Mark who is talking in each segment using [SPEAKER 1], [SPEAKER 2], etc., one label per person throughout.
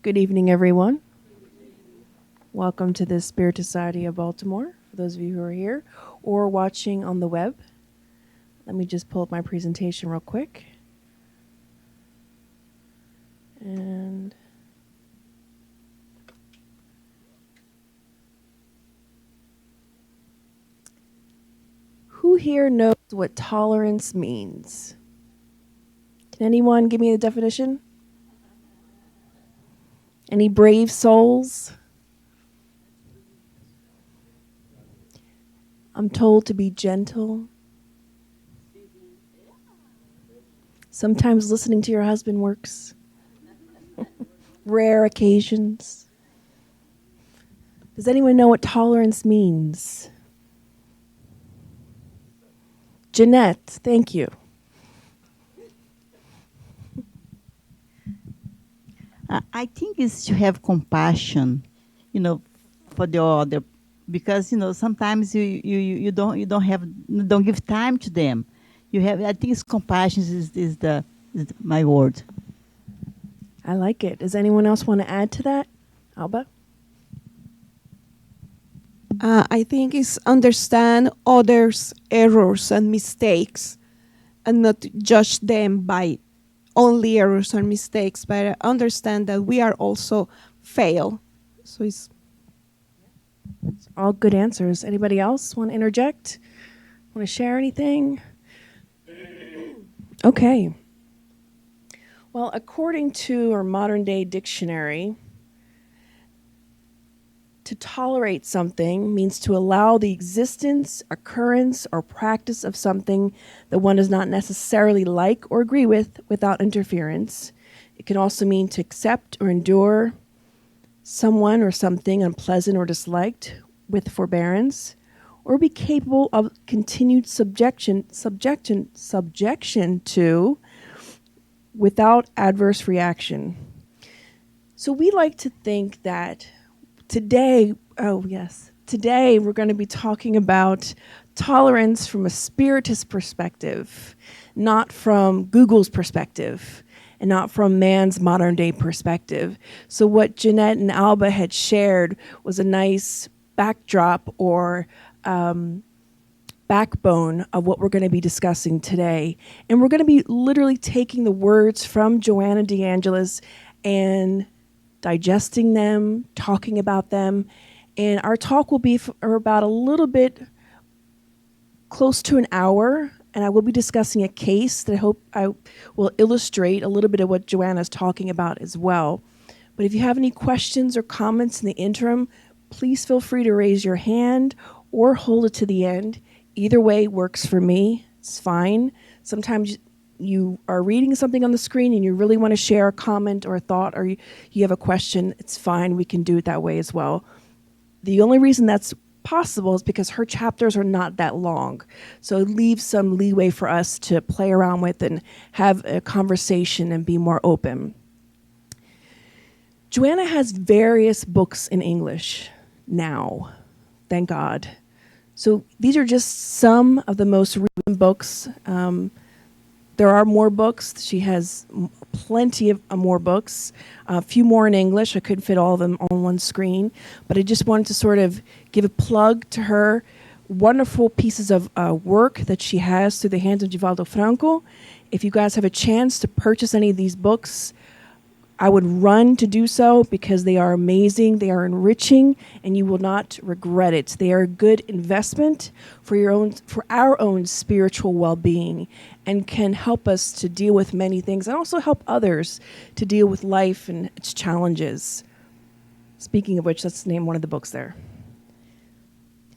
[SPEAKER 1] Good evening, everyone. Welcome to the Spiritist Society of Baltimore, for those of you who are here or watching on the web. Let me just pull up my presentation real quick. And who here knows what tolerance means? Can anyone give me the definition? Any brave souls? I'm told to be gentle. Sometimes listening to your husband works. Rare occasions. Does anyone know what tolerance means? Jeanette, thank you.
[SPEAKER 2] I think it's to have compassion, for the other, because sometimes you don't give time to them. I think it's compassion is my word.
[SPEAKER 1] I like it. Does anyone else want to add to that? Alba?
[SPEAKER 3] I think it's understand others' errors and mistakes and not judge them by only errors and mistakes, but understand that we are also fail. So it's
[SPEAKER 1] All good answers. Anybody else want to interject? Want to share anything? Okay. Well, according to our modern day dictionary, to tolerate something means to allow the existence, occurrence, or practice of something that one does not necessarily like or agree with without interference. It can also mean to accept or endure someone or something unpleasant or disliked with forbearance, or be capable of continued subjection to without adverse reaction. So we like to think that today we're going to be talking about tolerance from a spiritist perspective, not from Google's perspective, and not from man's modern day perspective. So what Jeanette and Alba had shared was a nice backdrop or backbone of what we're going to be discussing today. And we're going to be literally taking the words from Joanna de Angelis and digesting them, talking about them. And our talk will be for about a little bit close to an hour. And I will be discussing a case that I hope I will illustrate a little bit of what Joanna's talking about as well. But if you have any questions or comments in the interim, please feel free to raise your hand or hold it to the end. Either way works for me. It's fine. Sometimes you are reading something on the screen and you really want to share a comment or a thought, or you have a question, it's fine. We can do it that way as well. The only reason that's possible is because her chapters are not that long. So it leaves some leeway for us to play around with and have a conversation and be more open. Joanna has various books in English now, thank God. So these are just some of the most recent books. There are more books. She has plenty of more books, a few more in English. I couldn't fit all of them on one screen, but I just wanted to sort of give a plug to her wonderful pieces of work that she has through the hands of Divaldo Franco. If you guys have a chance to purchase any of these books, I would run to do so because they are amazing, they are enriching, and you will not regret it. They are a good investment for our own spiritual well-being, and can help us to deal with many things and also help others to deal with life and its challenges. Speaking of which, let's name one of the books there.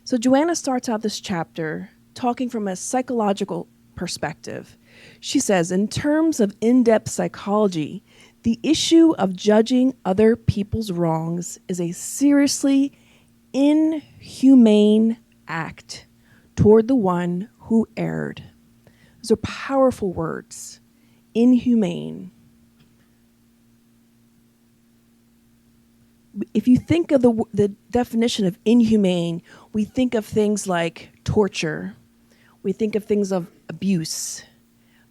[SPEAKER 1] So Joanna starts out this chapter talking from a psychological perspective. She says, in terms of in-depth psychology, the issue of judging other people's wrongs is a seriously inhumane act toward the one who erred. Those are powerful words. Inhumane. If you think of the definition of inhumane, we think of things like torture. We think of things of abuse,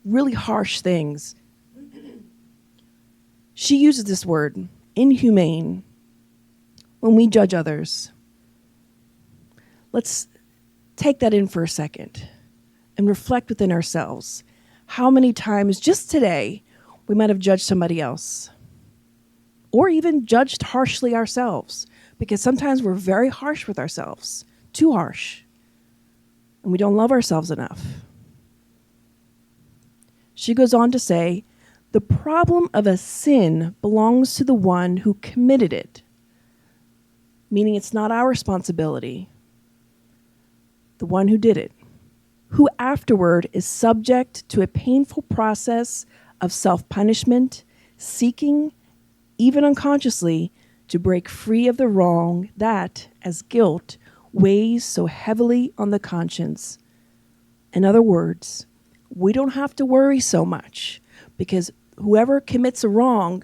[SPEAKER 1] really harsh things. She uses this word, inhumane when we judge others. Let's take that in for a second and reflect within ourselves. How many times just today we might have judged somebody else, or even judged harshly ourselves, because sometimes we're very harsh with ourselves, too harsh, and we don't love ourselves enough. She goes on to say, the problem of a sin belongs to the one who committed it, meaning it's not our responsibility, the one who did it, who afterward is subject to a painful process of self-punishment, seeking, even unconsciously, to break free of the wrong that, as guilt, weighs so heavily on the conscience. In other words, we don't have to worry so much, because whoever commits a wrong,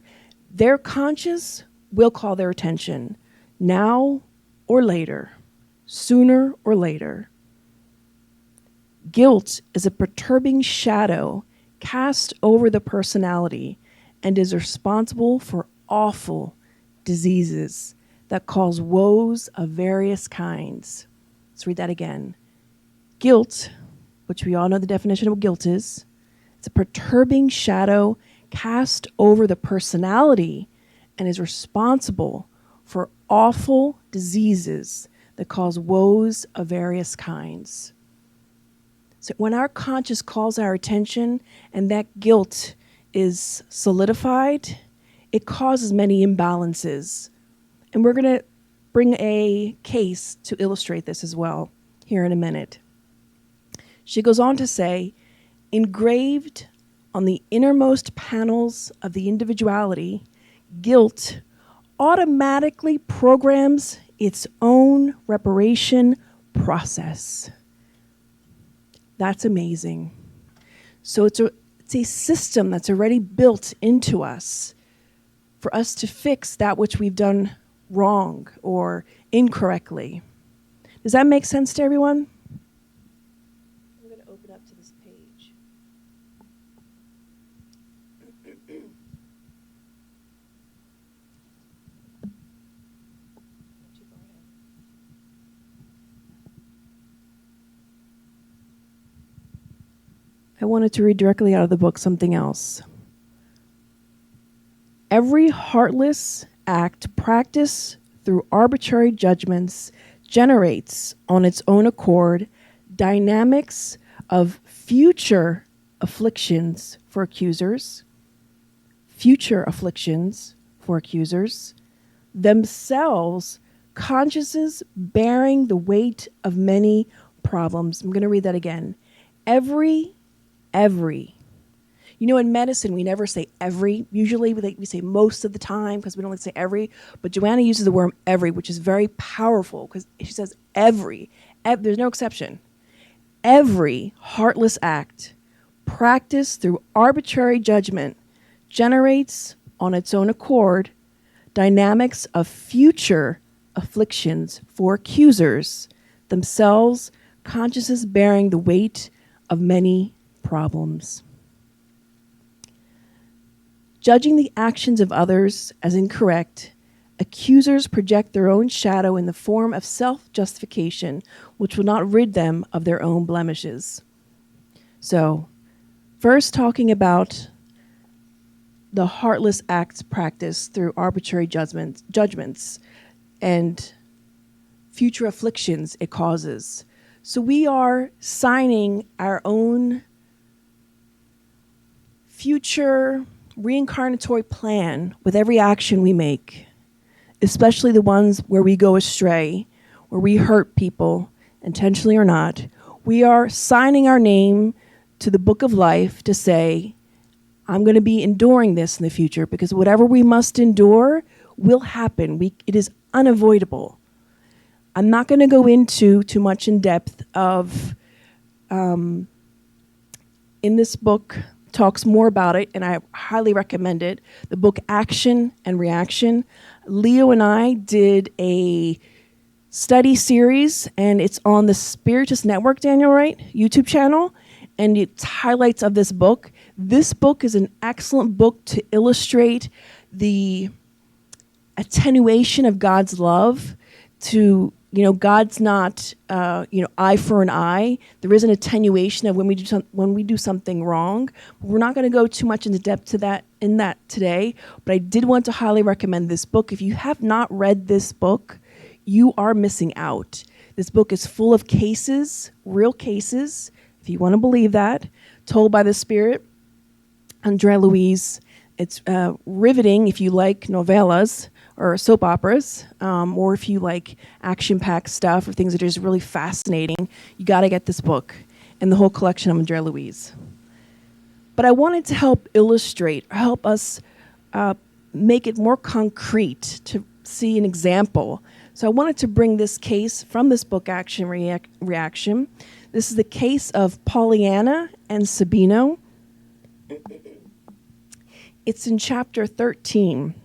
[SPEAKER 1] their conscience will call their attention, now or later, sooner or later. Guilt is a perturbing shadow cast over the personality and is responsible for awful diseases that cause woes of various kinds. Let's read that again. Guilt, which we all know the definition of what guilt is, it's a perturbing shadow cast over the personality and is responsible for awful diseases that cause woes of various kinds. So when our conscience calls our attention and that guilt is solidified, it causes many imbalances. And we're going to bring a case to illustrate this as well here in a minute. She goes on to say, engraved on the innermost panels of the individuality, guilt automatically programs its own reparation process. That's amazing. So it's a system that's already built into us for us to fix that which we've done wrong or incorrectly. Does that make sense to everyone? I'm going to open up to this page. I wanted to read directly out of the book something else. Every heartless act practiced through arbitrary judgments generates on its own accord dynamics of future afflictions for accusers, themselves consciences bearing the weight of many problems. I'm going to read that again. Every. You know, in medicine, we never say every. Usually we say most of the time because we don't like to say every. But Joanna uses the word every, which is very powerful because she says every. There's no exception. Every heartless act practiced through arbitrary judgment generates on its own accord dynamics of future afflictions for accusers, themselves consciences bearing the weight of many problems. Judging the actions of others as incorrect, accusers project their own shadow in the form of self-justification, which will not rid them of their own blemishes. So, first talking about the heartless acts practiced through arbitrary judgments and future afflictions it causes. So we are signing our own future reincarnatory plan with every action we make, especially the ones where we go astray, where we hurt people, intentionally or not. We are signing our name to the book of life to say, I'm going to be enduring this in the future because whatever we must endure will happen. It is unavoidable. I'm not going to go into too much in depth of, in this book, talks more about it, and I highly recommend it. The book Action and Reaction. Leo and I did a study series, and it's on the Spiritist Network, Daniel, right? YouTube channel, and it's highlights of this book. This book is an excellent book to illustrate the attenuation of God's love to, God's not, eye for an eye. There is an attenuation of when we do something wrong. We're not going to go too much into depth to that today, but I did want to highly recommend this book. If you have not read this book, you are missing out. This book is full of cases, real cases, if you want to believe that, told by the Spirit, Andrea Louise. It's riveting if you like novellas or soap operas, or if you like action-packed stuff or things that are just really fascinating. You got to get this book and the whole collection of Andrea Louise. But I wanted to help us make it more concrete to see an example. So I wanted to bring this case from this book, Action Reaction. This is the case of Pollyanna and Sabino. It's in chapter 13.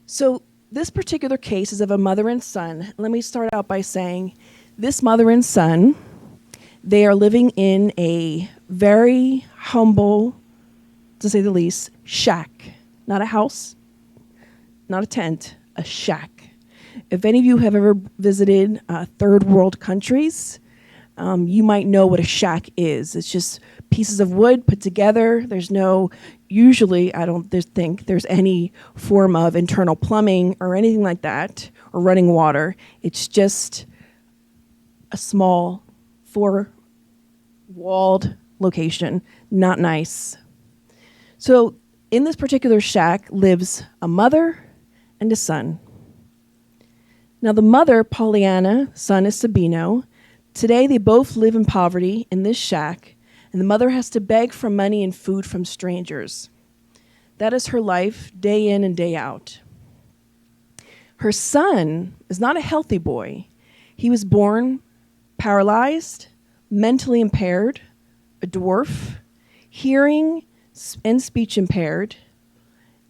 [SPEAKER 1] So this particular case is of a mother and son. Let me start out by saying this mother and son, they are living in a very humble, to say the least, shack. Not a house, not a tent, a shack. If any of you have ever visited third world countries, you might know what a shack is. It's just pieces of wood put together. Usually I don't think there's any form of internal plumbing or anything like that, or running water. It's just a small 4-walled location, not nice. So in this particular shack lives a mother and a son. Now the mother, Pollyanna, son is Sabino. Today they both live in poverty in this shack, and the mother has to beg for money and food from strangers. That is her life, day in and day out. Her son is not a healthy boy. He was born paralyzed, mentally impaired, a dwarf, hearing and speech impaired,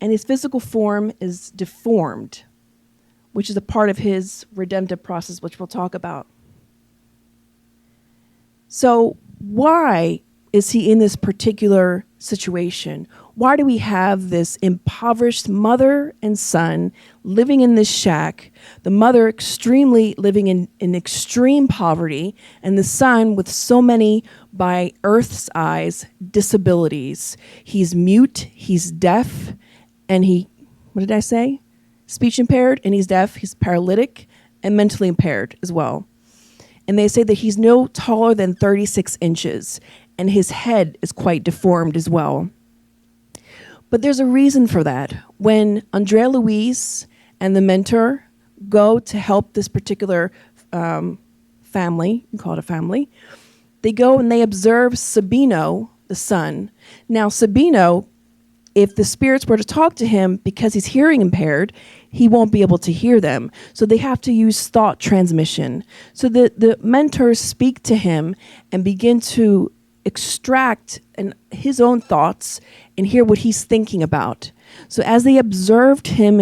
[SPEAKER 1] and his physical form is deformed, which is a part of his redemptive process, which we'll talk about. So why is he in this particular situation? Why do we have this impoverished mother and son living in this shack, the mother living in extreme poverty, and the son with so many, by Earth's eyes, disabilities? He's mute, he's deaf, and what did I say? Speech impaired, and he's deaf, he's paralytic, and mentally impaired as well. And they say that he's no taller than 36 inches, and his head is quite deformed as well. But there's a reason for that. When Andrea Louise and the mentor go to help this particular family, you can call it a family, they go and they observe Sabino, the son. Now Sabino, if the spirits were to talk to him, because he's hearing impaired, he won't be able to hear them. So they have to use thought transmission. So the mentors speak to him and begin to extract his own thoughts and hear what he's thinking about. So as they observed him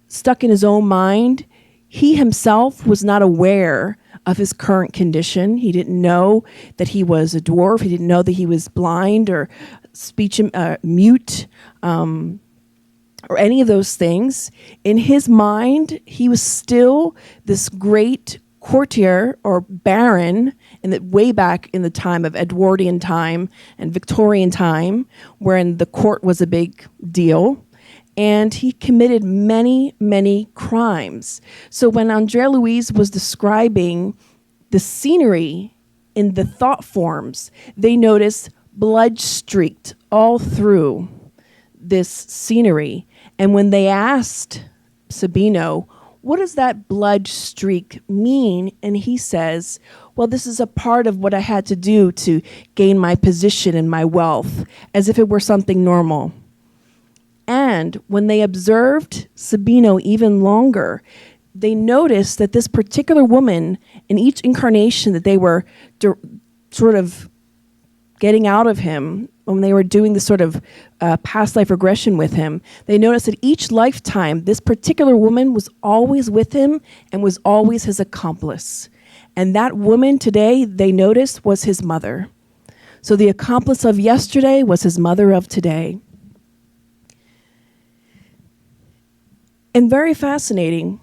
[SPEAKER 1] stuck in his own mind, he himself was not aware of his current condition. He didn't know that he was a dwarf. He didn't know that he was blind or speech mute, or any of those things. In his mind, he was still this great courtier or baron way back in the time of Edwardian time and Victorian time, wherein the court was a big deal. And he committed many, many crimes. So when Andrea Louise was describing the scenery in the thought forms, they noticed blood streaked all through this scenery. And when they asked Sabino, what does that blood streak mean? And he says, well, this is a part of what I had to do to gain my position and my wealth, as if it were something normal. And when they observed Sabino even longer, they noticed that this particular woman, in each incarnation that they were sort of getting out of him, when they were doing this sort of past life regression with him, they noticed that each lifetime, this particular woman was always with him and was always his accomplice. And that woman today, they noticed, was his mother. So the accomplice of yesterday was his mother of today. And very fascinating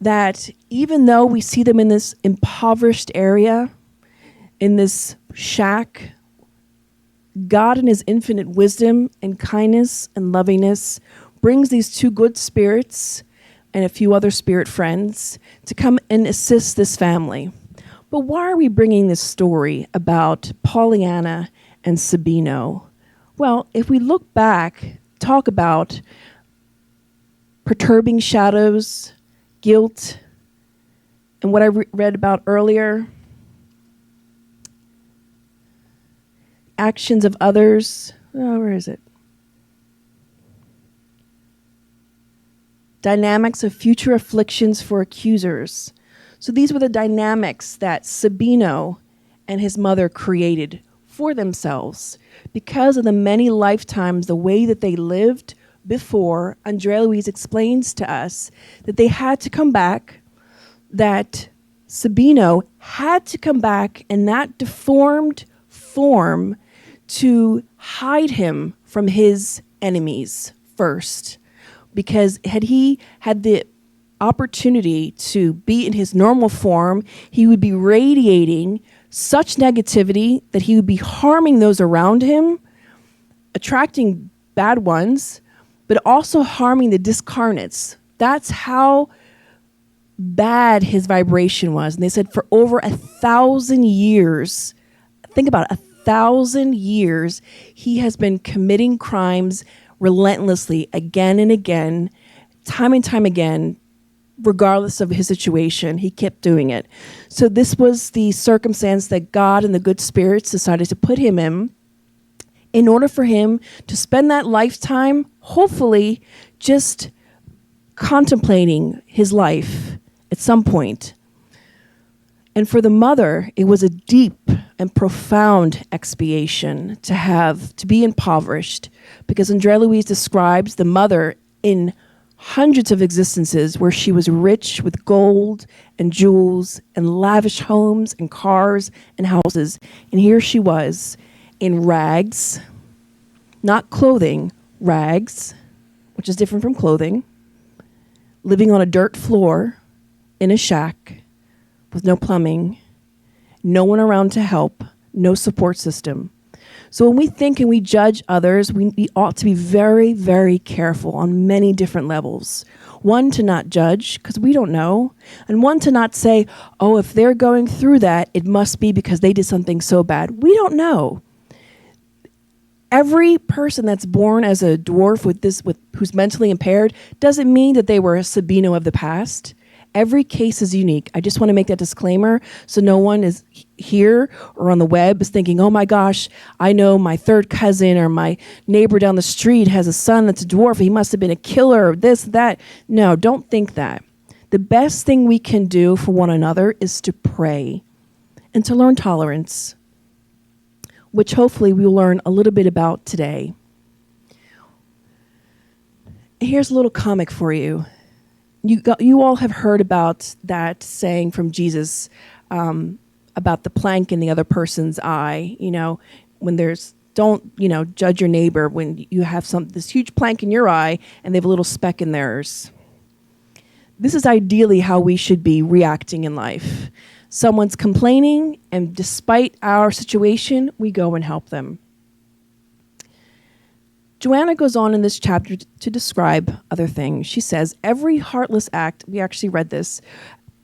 [SPEAKER 1] that even though we see them in this impoverished area, in this shack, God in his infinite wisdom and kindness and lovingness brings these two good spirits and a few other spirit friends to come and assist this family. But why are we bringing this story about Pollyanna and Sabino? Well, if we look back, talk about perturbing shadows, guilt, and what I read about earlier, actions of others. Oh, where is it? Dynamics of future afflictions for accusers. So these were the dynamics that Sabino and his mother created for themselves because of the many lifetimes, the way that they lived before. Andrea Louise explains to us that they had to come back, that Sabino had to come back in that deformed form to hide him from his enemies first. Because had he had the opportunity to be in his normal form, he would be radiating such negativity that he would be harming those around him, attracting bad ones, but also harming the discarnates. That's how bad his vibration was. And they said for over 1,000 years, think about it, 1,000 years, he has been committing crimes relentlessly again and again, time and time again, regardless of his situation. He kept doing it. So this was the circumstance that God and the good spirits decided to put him in order for him to spend that lifetime, hopefully, just contemplating his life at some point. And for the mother, it was a deep and profound expiation to be impoverished, because Andrea Louise describes the mother in hundreds of existences where she was rich with gold and jewels and lavish homes and cars and houses. And here she was in rags, not clothing, rags, which is different from clothing, living on a dirt floor in a shack with no plumbing, no one around to help, no support system. So when we think and we judge others, we ought to be very, very careful on many different levels. One, to not judge, because we don't know. And one, to not say, oh, if they're going through that, it must be because they did something so bad. We don't know. Every person that's born as a dwarf who's mentally impaired doesn't mean that they were a Sabino of the past. Every case is unique. I just want to make that disclaimer so no one is here or on the web is thinking, oh my gosh, I know my third cousin or my neighbor down the street has a son that's a dwarf. He must have been a killer or this, that. No, don't think that. The best thing we can do for one another is to pray and to learn tolerance, which hopefully we'll learn a little bit about today. Here's a little comic for you. You all have heard about that saying from Jesus about the plank in the other person's eye. You know, when don't judge your neighbor when you have this huge plank in your eye and they have a little speck in theirs. This is ideally how we should be reacting in life. Someone's complaining, and despite our situation, we go and help them. Joanna goes on in this chapter to describe other things. She says, every heartless act, we actually read this,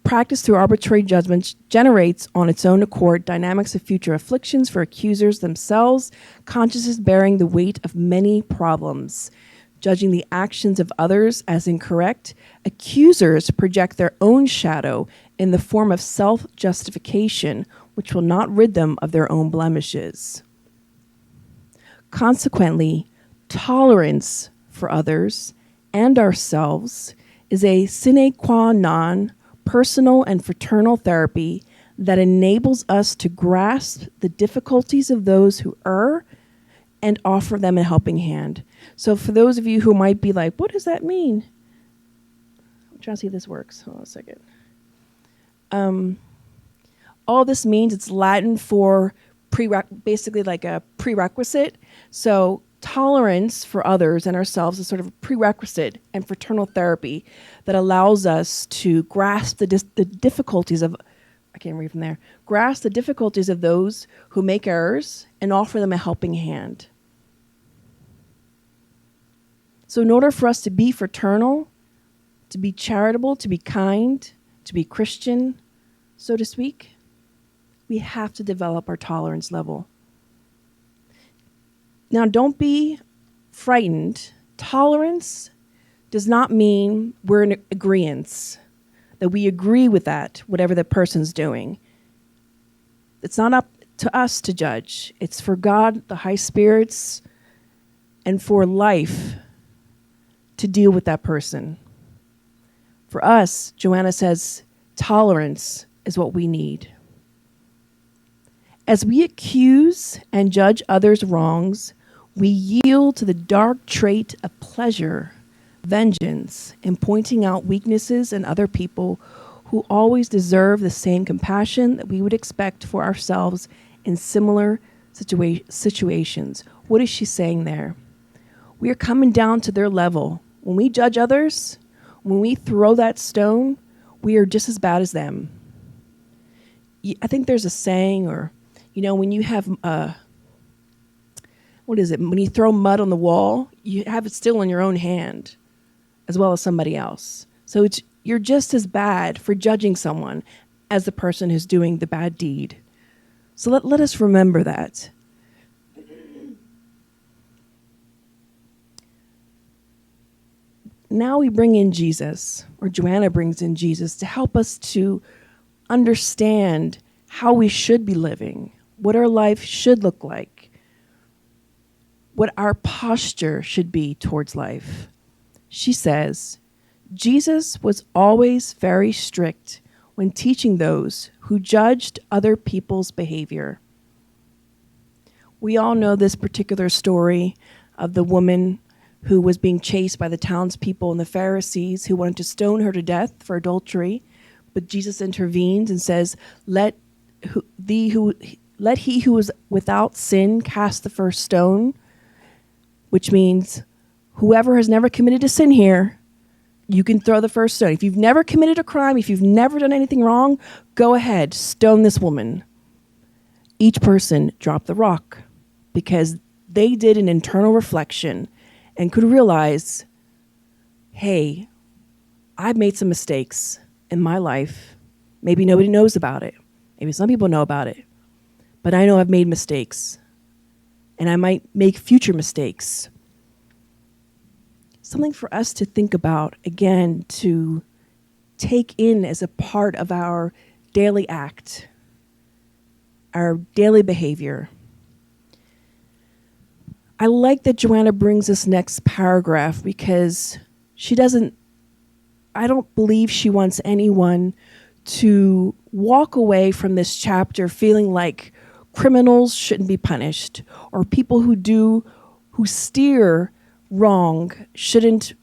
[SPEAKER 1] practiced through arbitrary judgments generates on its own accord dynamics of future afflictions for accusers themselves, consciousness bearing the weight of many problems. Judging the actions of others as incorrect, accusers project their own shadow in the form of self-justification, which will not rid them of their own blemishes. Consequently, tolerance for others and ourselves is a sine qua non personal and fraternal therapy that enables us to grasp the difficulties of those who err and offer them a helping hand. So for those of you who might be like, what does that mean? I'm trying to see if this works. Hold on a second. All this means, it's Latin for basically like a prerequisite. So tolerance for others and ourselves is sort of a prerequisite and fraternal therapy that allows us to grasp the difficulties of, I can't read from there, grasp the difficulties of those who make errors and offer them a helping hand. So in order for us to be fraternal, to be charitable, to be kind, to be Christian, so to speak, we have to develop our tolerance level. Now, don't be frightened. Tolerance does not mean we're in agreeance, that we agree with that, whatever the person's doing. It's not up to us to judge. It's for God, the high spirits, and for life to deal with that person. For us, Joanna says, tolerance is what we need. As we accuse and judge others' wrongs, we yield to the dark trait of pleasure, vengeance, in pointing out weaknesses in other people who always deserve the same compassion that we would expect for ourselves in similar situations. What is she saying there? We are coming down to their level. When we judge others, when we throw that stone, we are just as bad as them. I think there's a saying, or, when you have, what is it? When you throw mud on the wall, you have it still in your own hand, as well as somebody else. So you're just as bad for judging someone as the person who's doing the bad deed. So let us remember that. Now we bring in Jesus, or Joanna brings in Jesus, to help us to understand how we should be living, what our life should look like, what our posture should be towards life. She says, Jesus was always very strict when teaching those who judged other people's behavior. We all know this particular story of the woman who was being chased by the townspeople and the Pharisees who wanted to stone her to death for adultery. But Jesus intervenes and says, let he who is without sin cast the first stone, which means whoever has never committed a sin here, you can throw the first stone. If you've never committed a crime, if you've never done anything wrong, go ahead, stone this woman. Each person dropped the rock because they did an internal reflection and could realize, hey, I've made some mistakes in my life. Maybe nobody knows about it. Maybe some people know about it. But I know I've made mistakes. And I might make future mistakes. Something for us to think about, again, to take in as a part of our daily act, our daily behavior. I like that Joanna brings this next paragraph because I don't believe she wants anyone to walk away from this chapter feeling like criminals shouldn't be punished or people who steer wrong shouldn't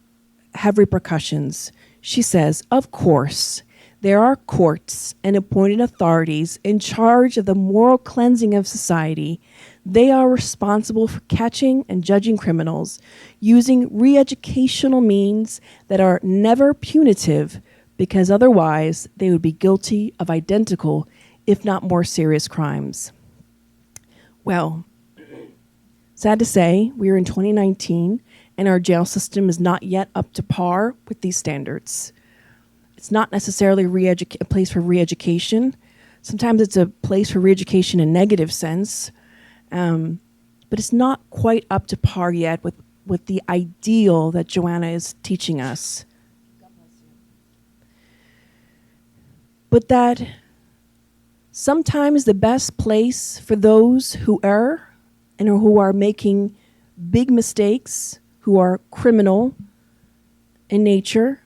[SPEAKER 1] have repercussions. She says, of course, there are courts and appointed authorities in charge of the moral cleansing of society. They are responsible for catching and judging criminals using re-educational means that are never punitive because otherwise they would be guilty of identical, if not more serious crimes. Well, sad to say, we are in 2019 and our jail system is not yet up to par with these standards. It's not necessarily a place for re-education. Sometimes it's a place for re-education in a negative sense, but it's not quite up to par yet with the ideal that Joanna is teaching us. But that sometimes the best place for those who err and who are making big mistakes, who are criminal in nature,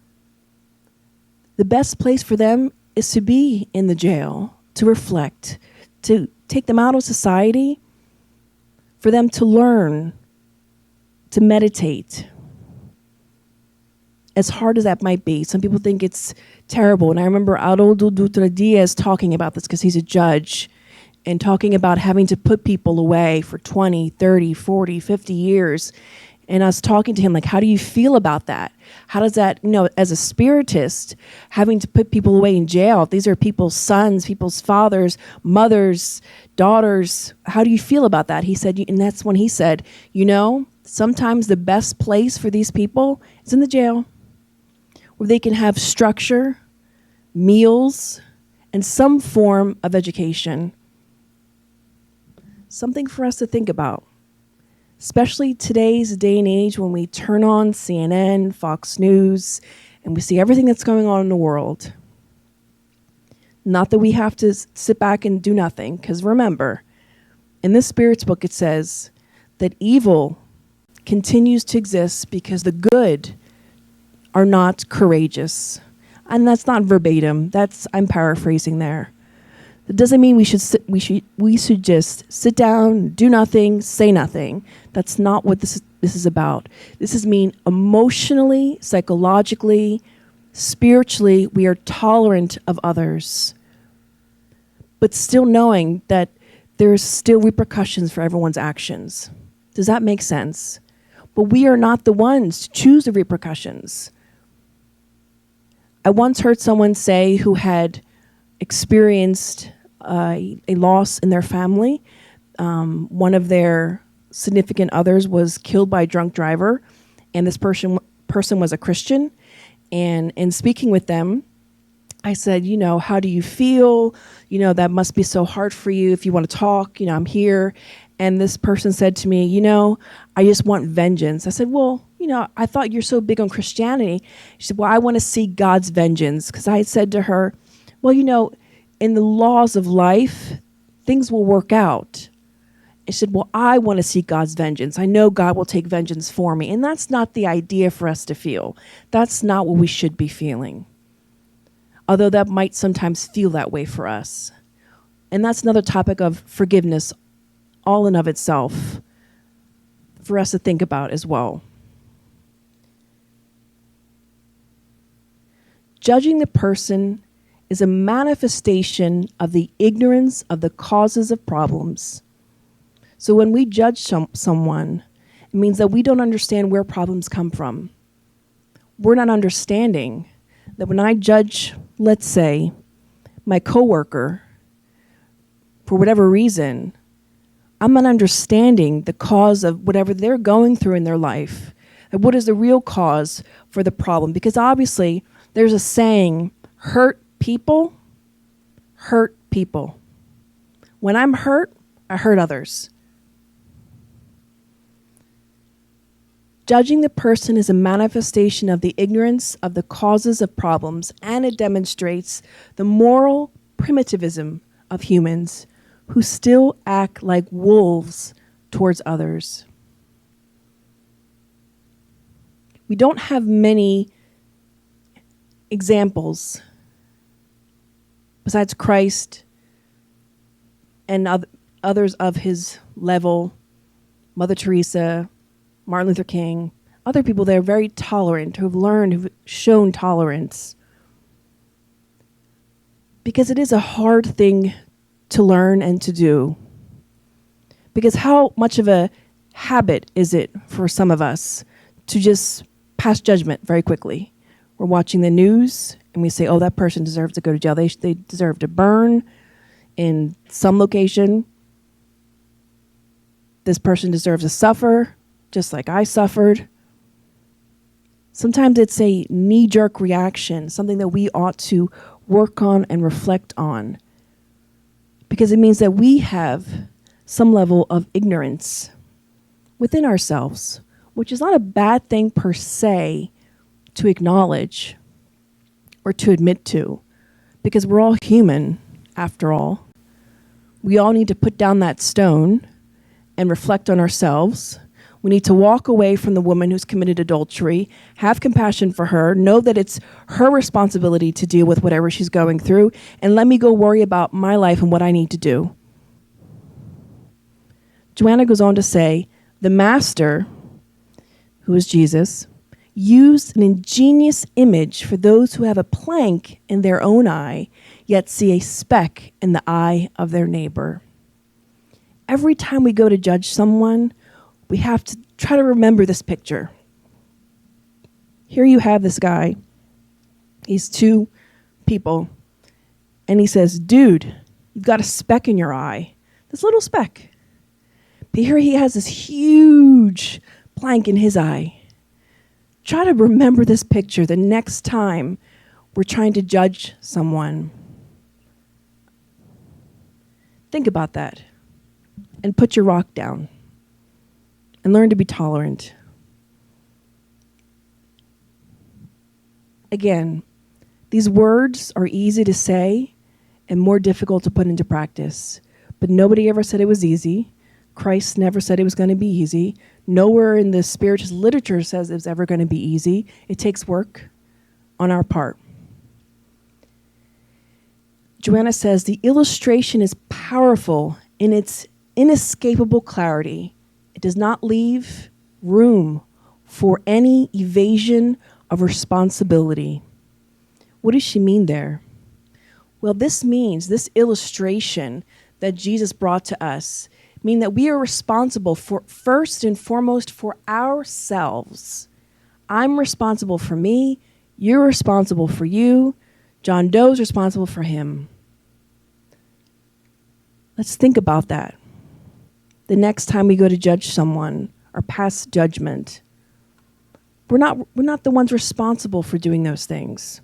[SPEAKER 1] the best place for them is to be in the jail, to reflect, to take them out of society, for them to learn, to meditate. As hard as that might be, some people think it's terrible. And I remember Haroldo Dutra Diaz talking about this because he's a judge. and talking about having to put people away for 20, 30, 40, 50 years. And I was talking to him, like, how do you feel about that? How does that, as a spiritist, having to put people away in jail, these are people's sons, people's fathers, mothers, daughters. How do you feel about that? He said, and that's when he said, sometimes the best place for these people is in the jail, where they can have structure, meals, and some form of education. Something for us to think about, especially today's day and age when we turn on CNN, Fox News, and we see everything that's going on in the world. Not that we have to sit back and do nothing, because remember, in this Spirit's book it says that evil continues to exist because the good are not courageous. And that's not verbatim. I'm paraphrasing there. It doesn't mean we should just sit down, do nothing, say nothing. That's not what this is about. This is mean emotionally, psychologically, spiritually, we are tolerant of others, but still knowing that there's still repercussions for everyone's actions. Does that make sense? But we are not the ones to choose the repercussions. I once heard someone say who had experienced a loss in their family. One of their significant others was killed by a drunk driver, and this person was a Christian. And in speaking with them, I said, how do you feel? That must be so hard for you. If you want to talk, I'm here. And this person said to me, I just want vengeance. I said, well, I thought you're so big on Christianity. She said, well, I want to see God's vengeance. Because I had said to her, well, in the laws of life, things will work out. And she said, well, I want to see God's vengeance. I know God will take vengeance for me. And that's not the idea for us to feel. That's not what we should be feeling. Although that might sometimes feel that way for us. And that's another topic of forgiveness all in of itself for us to think about as well. Judging the person is a manifestation of the ignorance of the causes of problems. So when we judge someone, it means that we don't understand where problems come from. We're not understanding that when I judge, let's say, my coworker, for whatever reason, I'm not understanding the cause of whatever they're going through in their life. And what is the real cause for the problem? Because obviously, there's a saying, hurt people hurt people. When I'm hurt, I hurt others. Judging the person is a manifestation of the ignorance of the causes of problems, and it demonstrates the moral primitivism of humans who still act like wolves towards others. We don't have many examples besides Christ and others of his level, Mother Teresa, Martin Luther King, other people that are very tolerant, who've shown tolerance. Because it is a hard thing to learn and to do. Because how much of a habit is it for some of us to just pass judgment very quickly? We're watching the news and we say, oh, that person deserves to go to jail. They deserve to burn in some location. This person deserves to suffer, just like I suffered. Sometimes it's a knee-jerk reaction, something that we ought to work on and reflect on. Because it means that we have some level of ignorance within ourselves, which is not a bad thing per se to acknowledge or to admit to, because we're all human after all. We all need to put down that stone and reflect on ourselves. We need to walk away from the woman who's committed adultery, have compassion for her, know that it's her responsibility to deal with whatever she's going through, and let me go worry about my life and what I need to do. Joanna goes on to say, the master, who is Jesus, used an ingenious image for those who have a plank in their own eye, yet see a speck in the eye of their neighbor. every time we go to judge someone, we have to try to remember this picture. Here you have this guy. He's two people. And he says, dude, you've got a speck in your eye. This little speck. But here he has this huge plank in his eye. Try to remember this picture the next time we're trying to judge someone. Think about that. And put your rock down. And learn to be tolerant. Again, these words are easy to say and more difficult to put into practice. But nobody ever said it was easy. Christ never said it was going to be easy. Nowhere in the Spiritist literature says it's ever going to be easy. It takes work on our part. Joanna says, the illustration is powerful in its inescapable clarity. It does not leave room for any evasion of responsibility. What does she mean there? Well, this means, this illustration that Jesus brought to us, mean that we are responsible for, first and foremost, for ourselves. I'm responsible for me. You're responsible for you. John Doe's responsible for him. Let's think about that. The next time we go to judge someone or pass judgment, we're not the ones responsible for doing those things.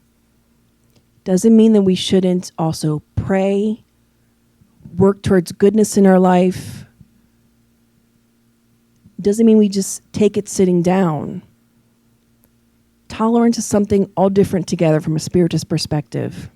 [SPEAKER 1] Doesn't mean that we shouldn't also pray, work towards goodness in our life. Doesn't mean we just take it sitting down. Tolerance is something all different together from a Spiritist perspective.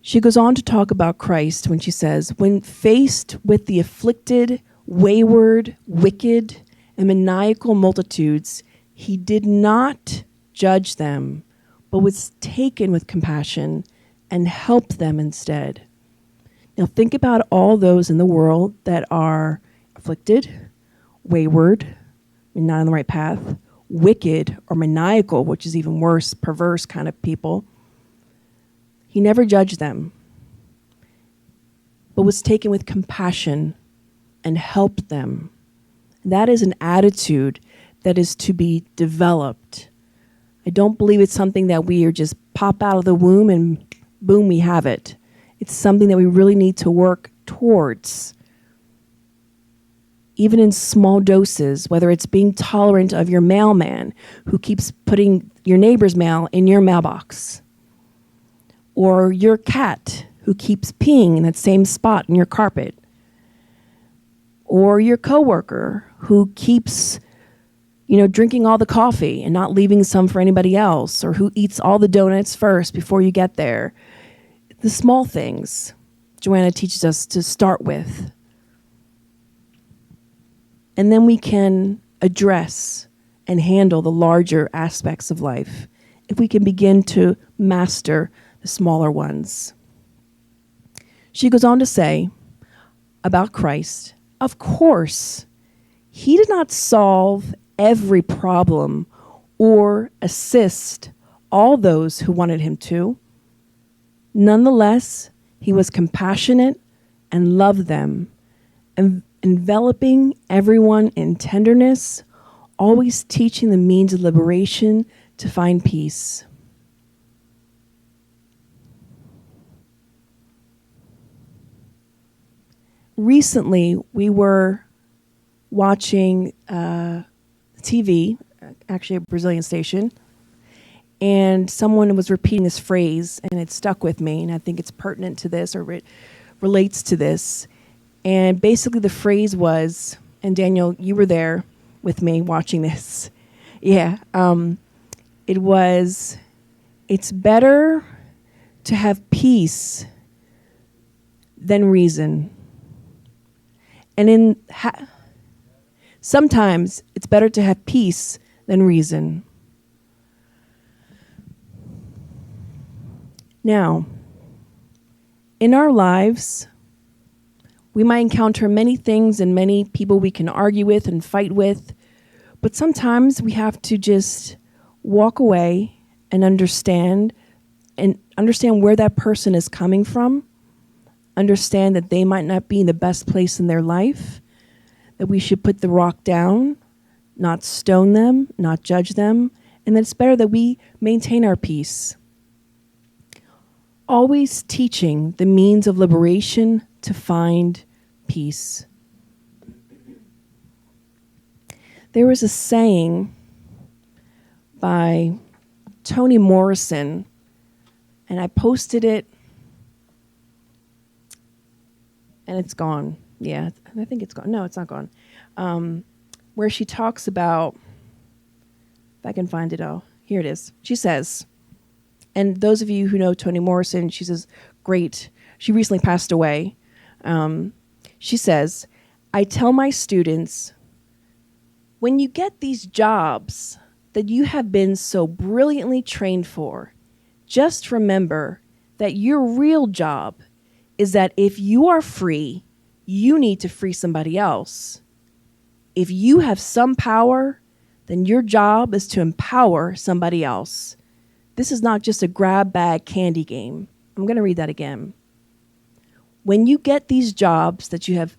[SPEAKER 1] She goes on to talk about Christ when she says, when faced with the afflicted, wayward, wicked, and maniacal multitudes, he did not judge them, but was taken with compassion and helped them instead. Now think about all those in the world that are afflicted, wayward, not on the right path, wicked or maniacal, which is even worse, perverse kind of people. He never judged them, but was taken with compassion and helped them. That is an attitude that is to be developed. I don't believe it's something that we are just pop out of the womb and boom, we have it. It's something that we really need to work towards. Even in small doses, whether it's being tolerant of your mailman who keeps putting your neighbor's mail in your mailbox, or your cat who keeps peeing in that same spot in your carpet, or your coworker who keeps, drinking all the coffee and not leaving some for anybody else, or who eats all the donuts first before you get there. The small things Joanna teaches us to start with. And then we can address and handle the larger aspects of life if we can begin to master the smaller ones. She goes on to say about Christ, of course, he did not solve every problem or assist all those who wanted him to. Nonetheless, he was compassionate and loved them, enveloping everyone in tenderness, always teaching the means of liberation to find peace. Recently, we were watching TV, actually a Brazilian station, and someone was repeating this phrase, and it stuck with me, and I think it's pertinent to this, or it relates to this. And basically the phrase was, and Daniel, you were there with me watching this. Yeah. It was, it's better to have peace than reason. And sometimes it's better to have peace than reason. Now, in our lives, we might encounter many things and many people we can argue with and fight with, but sometimes we have to just walk away and understand where that person is coming from understand that they might not be in the best place in their life, that we should put the rock down, not stone them, not judge them, and that it's better that we maintain our peace. Always teaching the means of liberation to find peace. There was a saying by Toni Morrison, and I posted it, and it's gone. Yeah, I think it's gone. No, it's not gone. Where she talks about, if I can find it, here it is. She says, and those of you who know Toni Morrison, she says, great. She recently passed away. She says, I tell my students, when you get these jobs that you have been so brilliantly trained for, just remember that your real job is that if you are free, you need to free somebody else. If you have some power, then your job is to empower somebody else. This is not just a grab bag candy game. I'm going to read that again. When you get these jobs that you have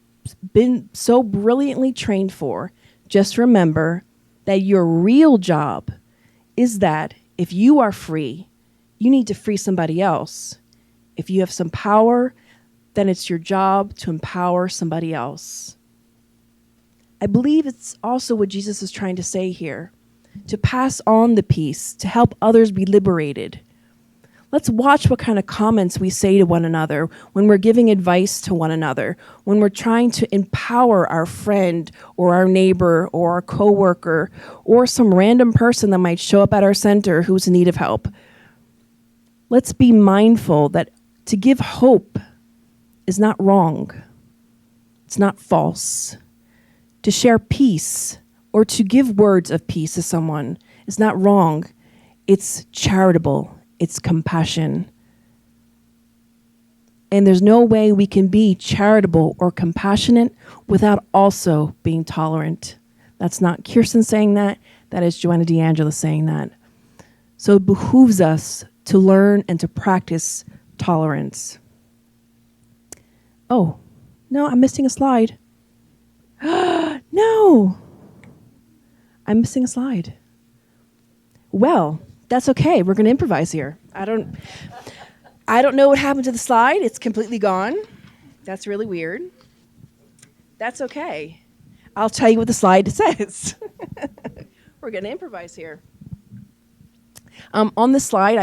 [SPEAKER 1] been so brilliantly trained for, just remember that your real job is that if you are free, you need to free somebody else. If you have some power, then it's your job to empower somebody else. I believe it's also what Jesus is trying to say here, to pass on the peace, to help others be liberated. Let's watch what kind of comments we say to one another when we're giving advice to one another, when we're trying to empower our friend or our neighbor or our coworker or some random person that might show up at our center who's in need of help. Let's be mindful that to give hope is not wrong. It's not false. To share peace or to give words of peace to someone is not wrong. It's charitable. It's compassion. And there's no way we can be charitable or compassionate without also being tolerant. That's not Kirsten saying that. That is Joanna de Angelis saying that. So it behooves us to learn and to practice tolerance. Oh, no, I'm missing a slide. No, I'm missing a slide. Well, that's okay. We're going to improvise here. I don't know what happened to the slide. It's completely gone. That's really weird. That's okay. I'll tell you what the slide says. We're going to improvise here. On the slide,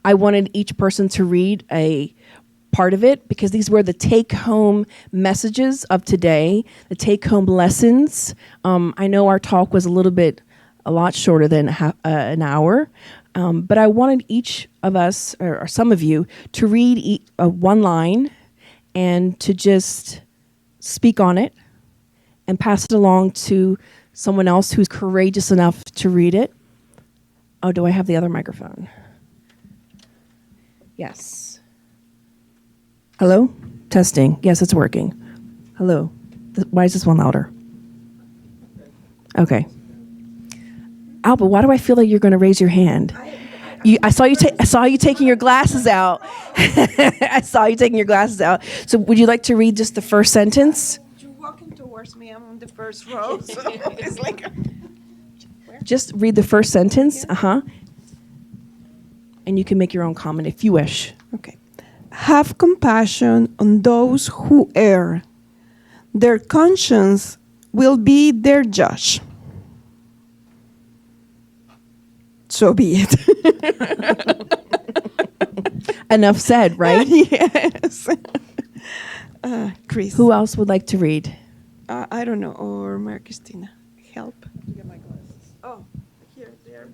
[SPEAKER 1] I wanted each person to read a part of it because these were the take-home messages of today, the take-home lessons. I know our talk was a lot shorter than an hour, but I wanted each of us, or some of you, to read one line and to just speak on it and pass it along to someone else who's courageous enough to read it. Oh, do I have the other microphone? Yes. Hello? Testing. Yes, it's working. Hello. Why is this one louder? Okay. Alba, why do I feel like you're going to raise your hand? I saw you taking your glasses out. I saw you taking your glasses out. So would you like to read just the first sentence?
[SPEAKER 3] You're walking towards me. I'm on the first row. So it's like...
[SPEAKER 1] Just read the first sentence. And you can make your own comment if you wish.
[SPEAKER 3] Okay. Have compassion on those who err. Their conscience will be their judge. So be it.
[SPEAKER 1] Enough said, right?
[SPEAKER 3] Yes. Chris.
[SPEAKER 1] Who else would like to read?
[SPEAKER 3] I don't know. Or Maria Cristina. Help. Get my glasses. Oh, here they are.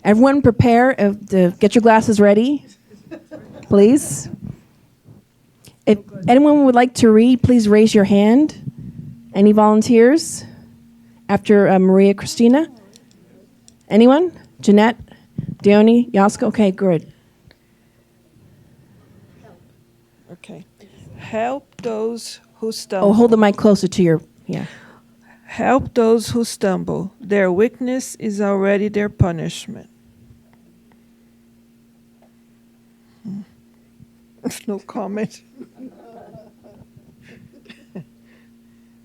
[SPEAKER 1] Everyone prepare to get your glasses ready, please. If anyone would like to read, please raise your hand. Any volunteers? After Maria Cristina? Anyone? Jeanette? Diony? Yaska? Okay, good.
[SPEAKER 3] Okay. Help those who stumble.
[SPEAKER 1] Oh, hold the mic closer to your, yeah.
[SPEAKER 3] Help those who stumble. Their weakness is already their punishment.
[SPEAKER 4] No comment.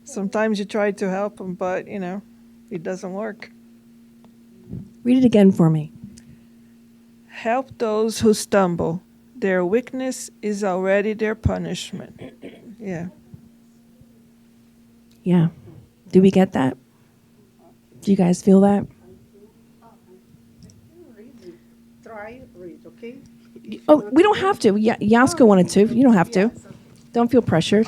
[SPEAKER 4] Sometimes you try to help them, but, it doesn't work.
[SPEAKER 1] Read it again for me.
[SPEAKER 4] Help those who stumble. Their weakness is already their punishment. Yeah.
[SPEAKER 1] Yeah. Do we get that? Do you guys feel that?
[SPEAKER 5] Try read, okay?
[SPEAKER 1] Oh, we don't have to. Yeah, Yasko wanted to. You don't have to. Don't feel pressured.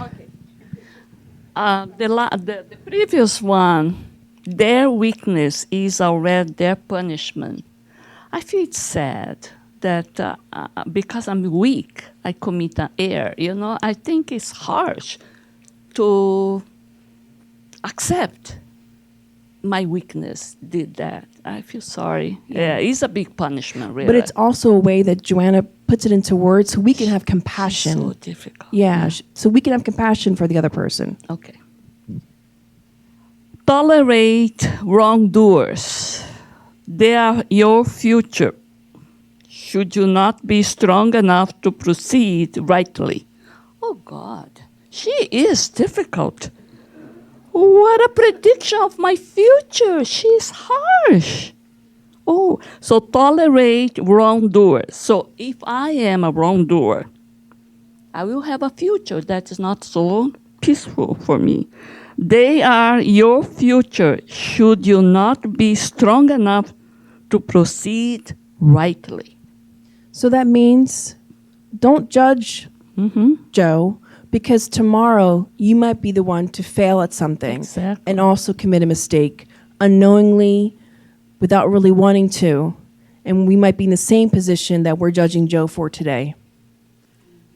[SPEAKER 6] The previous one, their weakness is already their punishment. I feel it's sad that because I'm weak, I commit an error. I think it's harsh to accept my weakness did that. I feel sorry. Yeah, it's a big punishment, really.
[SPEAKER 1] But it's also a way that Joanna puts it into words so we can have compassion.
[SPEAKER 6] So difficult.
[SPEAKER 1] Yeah, so we can have compassion for the other person.
[SPEAKER 6] Okay. Tolerate wrongdoers. They are your future. Should you not be strong enough to proceed rightly? Oh, God. She is difficult. What a prediction of my future. She's harsh. Oh, so tolerate wrongdoers. So if I am a wrongdoer, I will have a future that is not so peaceful for me. They are your future. Should you not be strong enough to proceed rightly?
[SPEAKER 1] So that means don't judge Joe, because tomorrow you might be the one to fail at something and also commit a mistake unknowingly, without really wanting to. And we might be in the same position that we're judging Joe for today.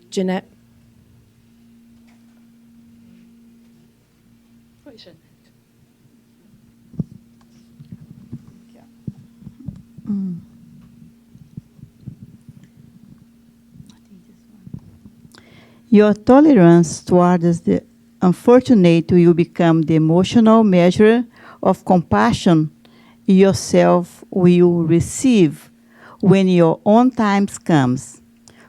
[SPEAKER 1] Jeanette?
[SPEAKER 2] Your tolerance towards the unfortunate will become the emotional measure of compassion yourself will receive when your own time comes.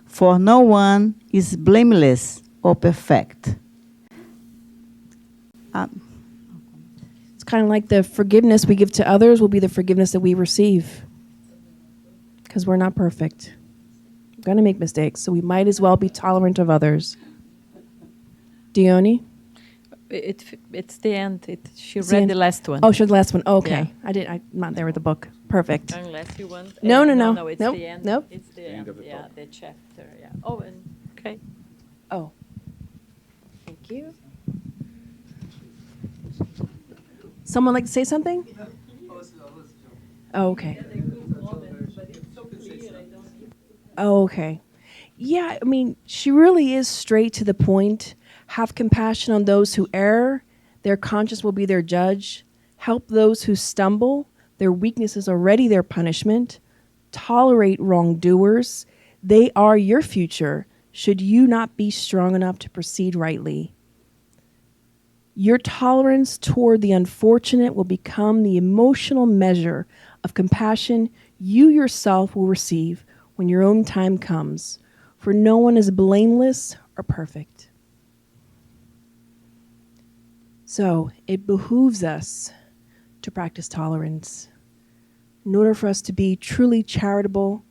[SPEAKER 2] For no one is blameless or perfect.
[SPEAKER 1] It's kind of like the forgiveness we give to others will be the forgiveness that we receive. Because we're not perfect. We're going to make mistakes, so we might as well be tolerant of others. Dione?
[SPEAKER 5] It's the end. She
[SPEAKER 1] the
[SPEAKER 5] read
[SPEAKER 1] end?
[SPEAKER 5] the last one.
[SPEAKER 1] Oh, she read the last one. Oh, okay.
[SPEAKER 5] Yeah.
[SPEAKER 1] I'm not there with the book. Perfect.
[SPEAKER 5] Unless you want.
[SPEAKER 1] No,
[SPEAKER 5] No, it's
[SPEAKER 1] nope,
[SPEAKER 5] the end.
[SPEAKER 1] nope.
[SPEAKER 5] It's the end. Yeah, the chapter. Yeah. Oh, and okay.
[SPEAKER 1] Oh. Thank you. Someone like to say something? Oh, okay. Oh, okay. Yeah, I mean, she really is straight to the point. Have compassion on those who err. Their conscience will be their judge. Help those who stumble. Their weakness is already their punishment. Tolerate wrongdoers. They are your future, should you not be strong enough to proceed rightly. Your tolerance toward the unfortunate will become the emotional measure of compassion you yourself will receive when your own time comes, for no one is blameless or perfect. So it behooves us to practice tolerance in order for us to be truly charitable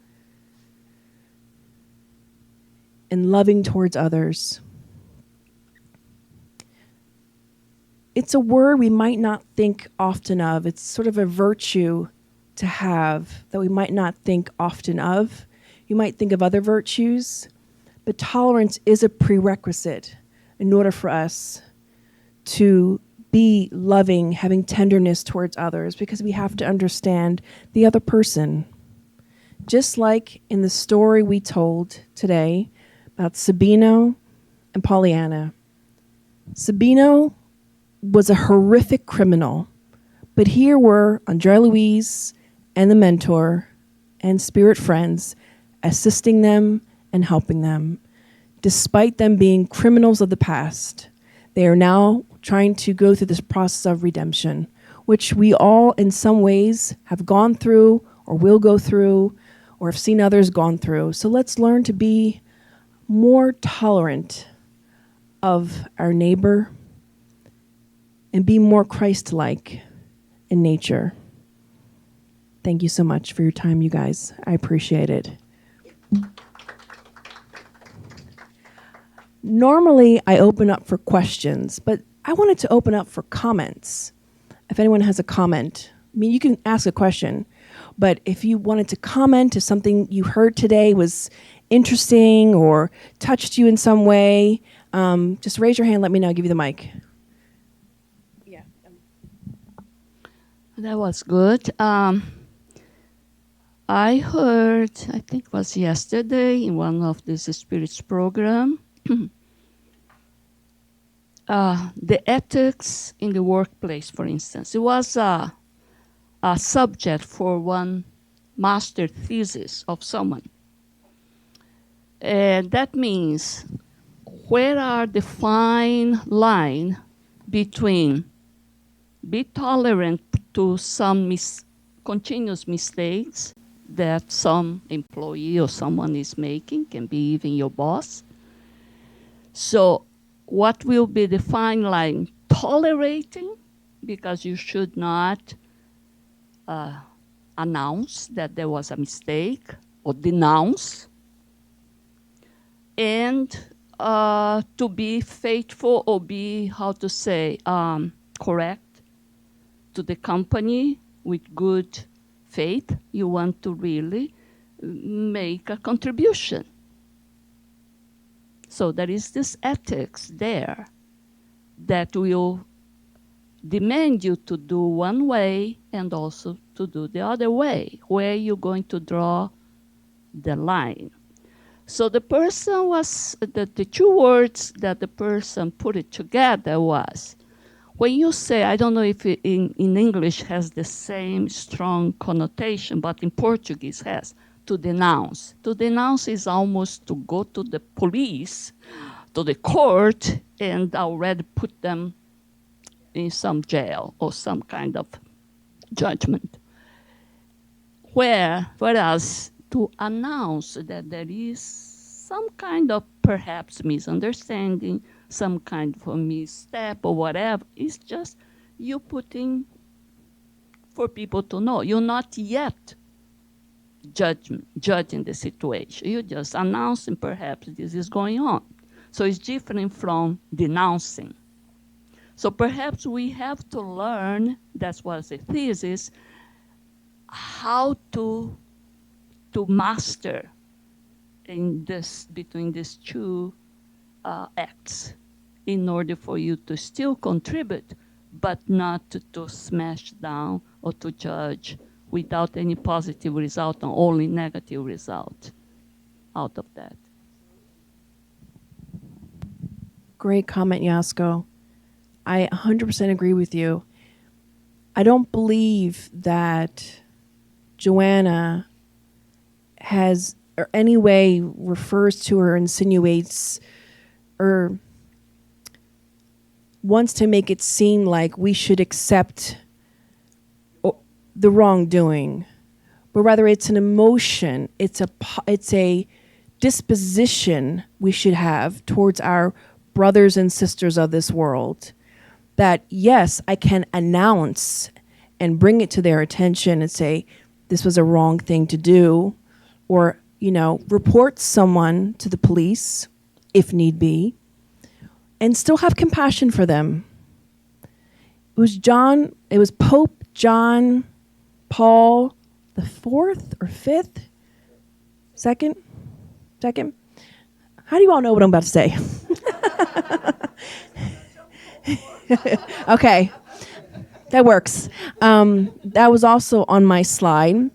[SPEAKER 1] and loving towards others. It's a word we might not think often of. It's sort of a virtue to have that we might not think often of. You might think of other virtues, but tolerance is a prerequisite in order for us to be loving, having tenderness towards others, because we have to understand the other person. Just like in the story we told today about Sabino and Pollyanna. Sabino was a horrific criminal, but here were Andrea Louise and the mentor and spirit friends assisting them and helping them. Despite them being criminals of the past, they are now trying to go through this process of redemption, which we all in some ways have gone through or will go through or have seen others gone through. So let's learn to be more tolerant of our neighbor and be more Christ-like in nature. Thank you so much for your time, you guys. I appreciate it. Normally, I open up for questions, but I wanted to open up for comments. If anyone has a comment, I mean, you can ask a question, but if you wanted to comment if something you heard today was interesting or touched you in some way, just raise your hand, let me know, I'll give you the mic. Yeah.
[SPEAKER 6] That was good. I heard, I think it was yesterday in one of this spirits program, the ethics in the workplace, for instance. It was a subject for one master thesis of someone. And that means where are the fine line between be tolerant to some continuous mistakes that some employee or someone is making, can be even your boss. So what will be the fine line? Tolerating, because you should not announce that there was a mistake or denounce, and to be faithful or be, how to say, correct to the company with good faith. You want to really make a contribution. So there is this ethics there that will demand you to do one way and also to do the other way, where you're going to draw the line. So the person was, the two words that the person put it together was, when you say, I don't know if it in English has the same strong connotation, but in Portuguese has, to denounce. To denounce is almost to go to the police, to the court, and already put them in some jail or some kind of judgment. Whereas to announce that there is some kind of perhaps misunderstanding, some kind of a misstep or whatever, it's just you putting for people to know. You're not yet judging the situation. You're just announcing perhaps this is going on. So it's different from denouncing. So perhaps we have to learn, that was a thesis, how to master in this, between these two acts, in order for you to still contribute, but not to smash down or to judge without any positive result and only negative result out of that.
[SPEAKER 1] Great comment, Yasko. I 100% agree with you. I don't believe that Joanna has, or any way refers to or insinuates or wants to make it seem like we should accept the wrongdoing, but rather it's an emotion, it's a disposition we should have towards our brothers and sisters of this world, that yes, I can announce and bring it to their attention and say, this was a wrong thing to do, or, report someone to the police if need be, and still have compassion for them. It was Pope John Paul the fourth or fifth? Second? How do you all know what I'm about to say? Okay, that works. That was also on my slide.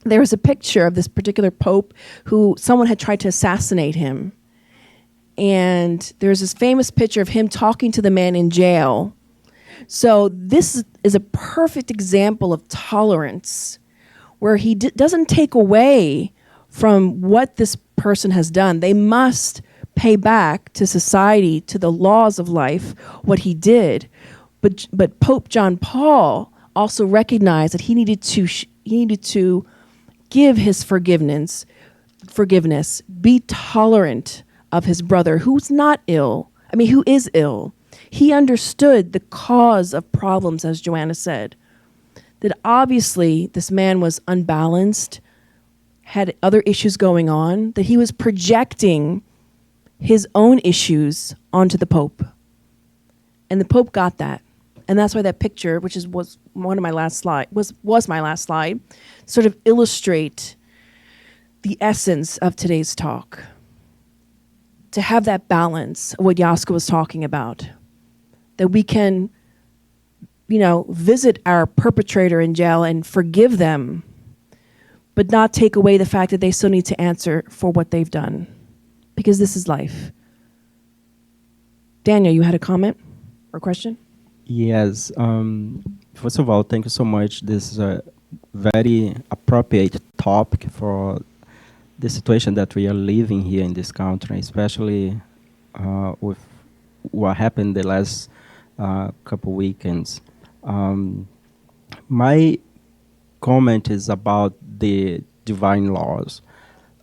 [SPEAKER 1] There was a picture of this particular pope who someone had tried to assassinate him. And there's this famous picture of him talking to the man in jail. So this is a perfect example of tolerance, where he doesn't take away from what this person has done. They must pay back to society, to the laws of life, what he did. But Pope John Paul also recognized that he needed to give his forgiveness, be tolerant of his brother who's not ill. I mean, who is ill. He understood the cause of problems, as Joanna said. That obviously this man was unbalanced, had other issues going on, that he was projecting his own issues onto the Pope. And the Pope got that. And that's why that picture, which was one of my last slide, was my last slide, sort of illustrate the essence of today's talk. To have that balance of what Jaska was talking about. That we can, visit our perpetrator in jail and forgive them, but not take away the fact that they still need to answer for what they've done. Because this is life. Daniel, you had a comment or question?
[SPEAKER 7] Yes. First of all, thank you so much. This is a very appropriate topic for the situation that we are living here in this country, especially with what happened the last couple weekends. My comment is about the divine laws.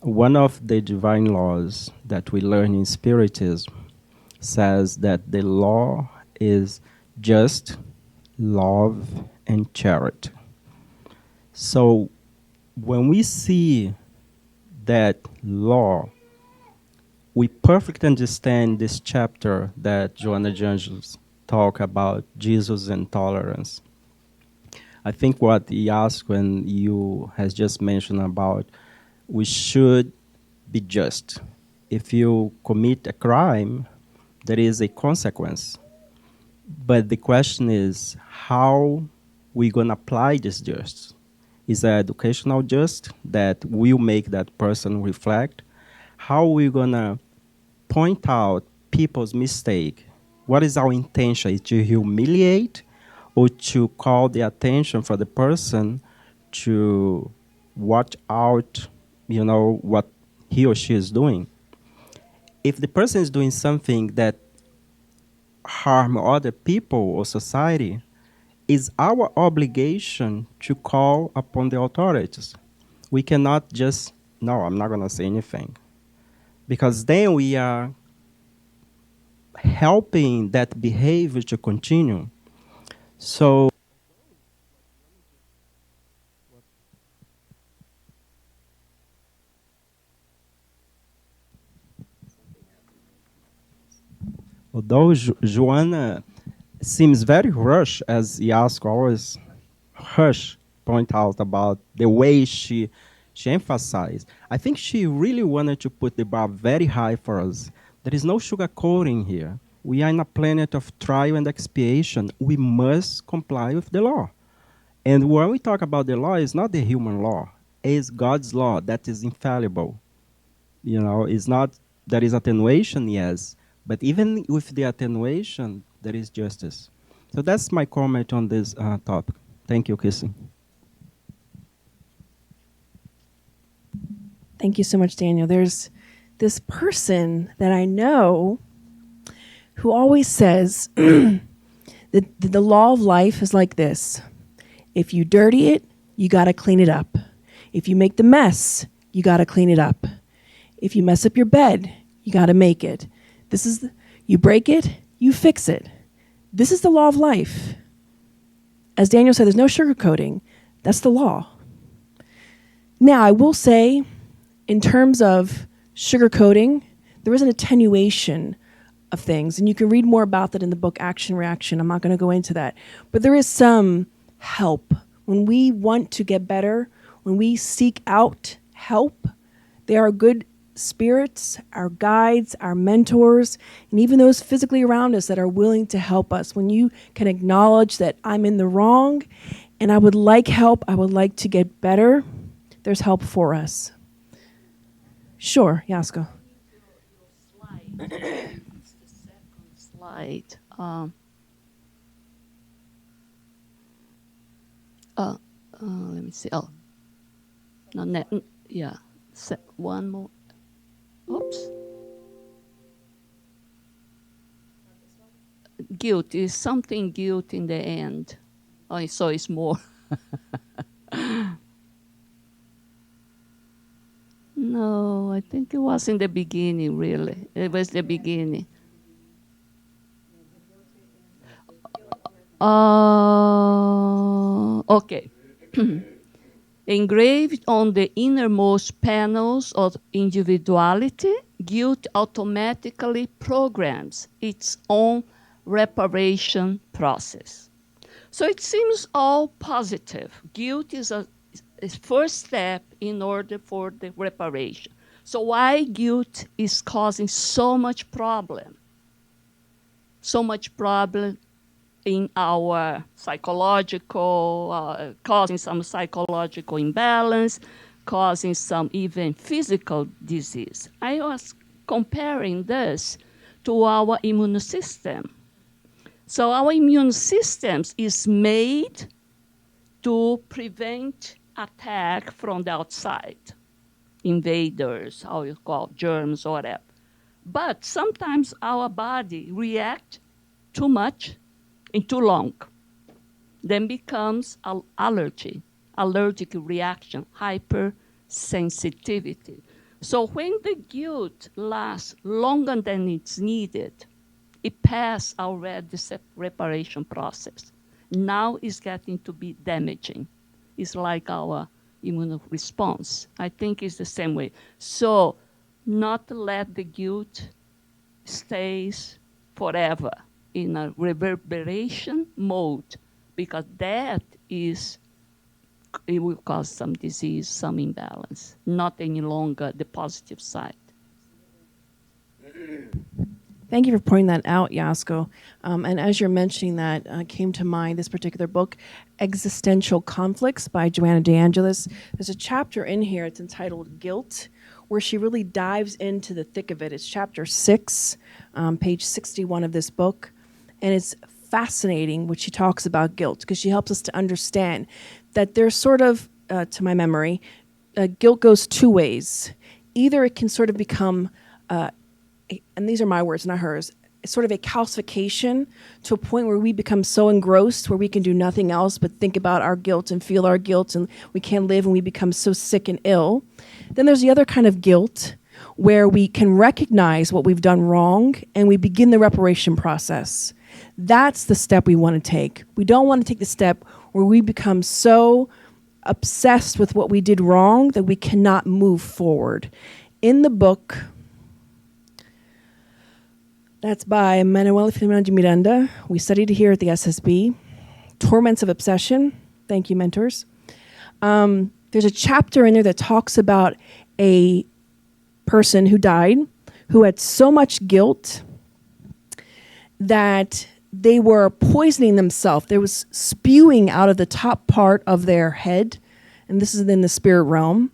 [SPEAKER 7] One of the divine laws that we learn in Spiritism says that the law is just, love, and charity. So when we see that law, we perfectly understand this chapter that Joanna de Angelis talk about Jesus and tolerance. I think what he asked when you has just mentioned about we should be just. If you commit a crime, there is a consequence. But the question is how we going to apply this justice. Is an educational justice that will make that person reflect? How are we going to point out people's mistake? What is our intention? Is to humiliate or to call the attention for the person to watch out, what he or she is doing? If the person is doing something that harm other people or society, is our obligation to call upon the authorities. We cannot just, no, I'm not going to say anything. Because then we are helping that behavior to continue. So, although Joanna seems very rushed, as Yasko always point out about the way she emphasized. I think she really wanted to put the bar very high for us. There is no sugarcoating here. We are in a planet of trial and expiation. We must comply with the law. And when we talk about the law, it's not the human law. It's God's law that is infallible. It's not, there is attenuation, yes. But even with the attenuation, there is justice. So that's my comment on this topic. Thank you, Kirsten.
[SPEAKER 1] Thank you so much, Daniel. There's this person that I know who always says that the law of life is like this. If you dirty it, you got to clean it up. If you make the mess, you got to clean it up. If you mess up your bed, you got to make it. You break it, you fix it. This is the law of life. As Daniel said, there's no sugarcoating. That's the law. Now, I will say, in terms of sugarcoating, there is an attenuation of things, and you can read more about that in the book Action Reaction. I'm not going to go into that. But there is some help. When we want to get better, when we seek out help, there are good spirits, our guides, our mentors, and even those physically around us that are willing to help us. When you can acknowledge that I'm in the wrong and I would like help, I would like to get better, there's help for us. Sure, Yasko.
[SPEAKER 6] It's the second slide. Let me see. Oh, no, yeah. One more. Oops. Guilt is something guilt in the end. Oh, so it's more. No, I think it was in the beginning, really. It was the beginning. Okay. Engraved on the innermost panels of individuality, guilt automatically programs its own reparation process. So it seems all positive. Guilt is a first step in order for the reparation. So why guilt is causing so much problem? So much problem in our psychological, causing some psychological imbalance, causing some even physical disease. I was comparing this to our immune system. So our immune system is made to prevent attack from the outside, invaders, how you call germs or whatever. But sometimes our body reacts too much and too long. Then becomes allergic reaction, hypersensitivity. So when the guilt lasts longer than it's needed, it passed already the reparation process. Now it's getting to be damaging. It's like our immune response. I think it's the same way. So not let the guilt stays forever in a reverberation mode, because that is, it will cause some disease, some imbalance, not any longer the positive side.
[SPEAKER 1] Thank you for pointing that out, Yasko. And as you're mentioning that, came to mind this particular book, Existential Conflicts by Joanna de Angelis. There's a chapter in here, it's entitled Guilt, where she really dives into the thick of it. It's chapter 6, page 61 of this book. And it's fascinating what she talks about guilt, because she helps us to understand that there's sort of, to my memory, guilt goes two ways. Either it can sort of become, and these are my words, not hers, it's sort of a calcification to a point where we become so engrossed where we can do nothing else but think about our guilt and feel our guilt, and we can't live and we become so sick and ill. Then there's the other kind of guilt where we can recognize what we've done wrong and we begin the reparation process. That's the step we want to take. We don't want to take the step where we become so obsessed with what we did wrong that we cannot move forward. In the book, that's by Manuel Filomeno de Miranda. We studied it here at the SSB. Torments of Obsession. Thank you, mentors. There's a chapter in there that talks about a person who died, who had so much guilt that they were poisoning themselves. There was spewing out of the top part of their head, and this is in the spirit realm.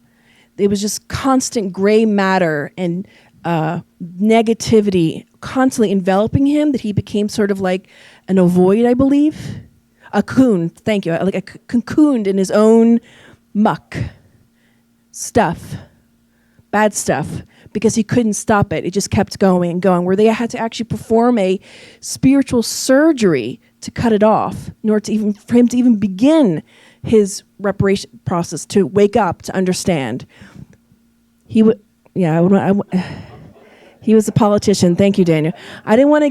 [SPEAKER 1] It was just constant gray matter and negativity constantly enveloping him, that he became sort of like an ovoid, I believe. A cocoon, thank you, like a cocooned in his own muck stuff, bad stuff, because he couldn't stop it. It just kept going and going, where they had to actually perform a spiritual surgery to cut it off in order to even, for him to even begin his reparation process, to wake up, to understand. He would, he was a politician. Thank you, Daniel. I didn't want to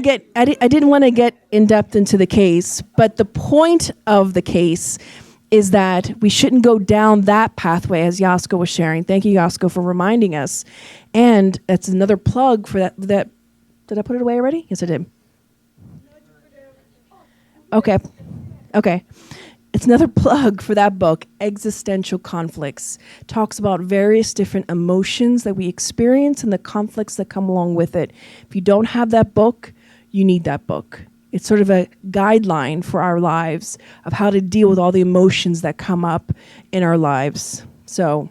[SPEAKER 1] get in depth into the case, but the point of the case is that we shouldn't go down that pathway, as Yasko was sharing. Thank you, Yasko, for reminding us. And that's another plug for that. Did I put it away already? Yes, I did. Okay. It's another plug for that book, Existential Conflicts. Talks about various different emotions that we experience and the conflicts that come along with it. If you don't have that book, you need that book. It's sort of a guideline for our lives of how to deal with all the emotions that come up in our lives. So,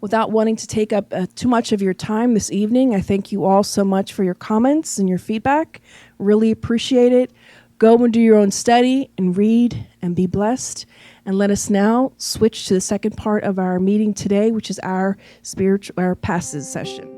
[SPEAKER 1] without wanting to take up too much of your time this evening, I thank you all so much for your comments and your feedback. Really appreciate it. Go and do your own study and read and be blessed. And let us now switch to the second part of our meeting today, which is our passes session.